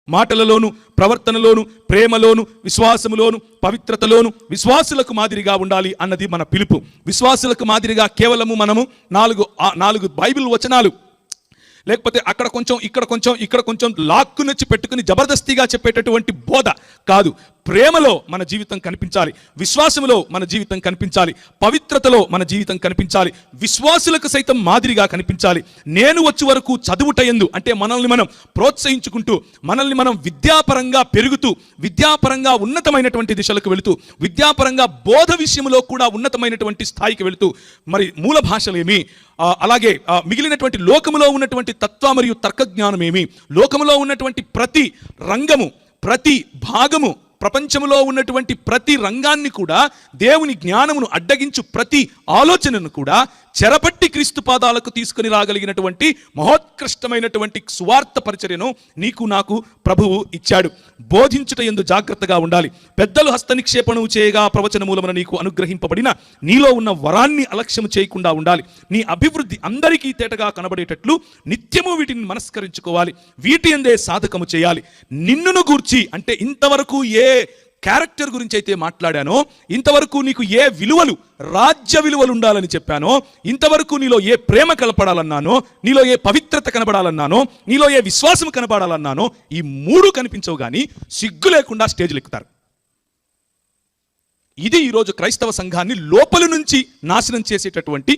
మాటలలోను, ప్రవర్తనలోను, ప్రేమలోను, విశ్వాసములోను, పవిత్రతలోను విశ్వాసులకు మాదిరిగా ఉండాలి అన్నది మన పిలుపు. విశ్వాసులకు మాదిరిగా కేవలము మనము నాలుగు బైబిల్ వచనాలు లేకపోతే అక్కడ కొంచెం ఇక్కడ కొంచెం లాక్కునొచ్చి పెట్టుకుని జబర్దస్తిగా చెప్పేటటువంటి బోధ కాదు. ప్రేమలో మన జీవితం కనిపించాలి, విశ్వాసములో మన జీవితం కనిపించాలి, పవిత్రతలో మన జీవితం కనిపించాలి, విశ్వాసులకు సైతం మాదిరిగా కనిపించాలి. నేను వచ్చే వరకు చదువుటయందు అంటే మనల్ని మనం ప్రోత్సహించుకుంటూ, మనల్ని మనం విద్యాపరంగా పెరుగుతూ, విద్యాపరంగా ఉన్నతమైనటువంటి దిశలకు వెళుతూ, విద్యాపరంగా బోధ విషయంలో కూడా ఉన్నతమైనటువంటి స్థాయికి వెళుతూ, మరి మూల భాషలేమి, అలాగే మిగిలినటువంటి లోకములో ఉన్నటువంటి తత్వ మరియు తర్కజ్ఞానమేమి, లోకములో ఉన్నటువంటి ప్రతి రంగము, ప్రతి భాగము, ప్రపంచంలో ఉన్నటువంటి ప్రతి రంగాన్ని కూడా, దేవుని జ్ఞానమును అడ్డగించు ప్రతి ఆలోచనను కూడా చెరపట్టి క్రీస్తు పాదాలకు తీసుకుని రాగలిగినటువంటి మహోత్కృష్టమైనటువంటి సువార్త పరిచర్యను నీకు నాకు ప్రభువు ఇచ్చాడు. బోధించుట యందు జాగ్రత్తగా ఉండాలి. పెద్దలు హస్తనిక్షేపణము చేయగా ప్రవచన మూలమున నీకు అనుగ్రహింపబడిన నీలో ఉన్న వరాన్ని అలక్ష్యము చేయకుండా ఉండాలి. నీ అభివృద్ధి అందరికీ తేటగా కనబడేటట్లు నిత్యము వీటిని మనస్కరించుకోవాలి. వీటి యందే సాధకము చేయాలి. నిన్నును గూర్చి అంటే ఇంతవరకు ఏ క్యారెక్టర్ గురించి అయితే మాట్లాడానో, ఇంతవరకు నీకు ఏ విలువలు, రాజ్య విలువలు ఉండాలని చెప్పానో, ఇంతవరకు నీలో ఏ ప్రేమ కనపడాలన్నానో, నీలో ఏ పవిత్రత కనబడాలన్నానో, నీలో ఏ విశ్వాసం కనబడాలన్నానో, ఈ మూడు కనిపించవు కానీ సిగ్గు లేకుండా స్టేజ్లు ఎక్కుతారు. ఇది ఈరోజు క్రైస్తవ సంఘాన్ని లోపల నుంచి నాశనం చేసేటటువంటి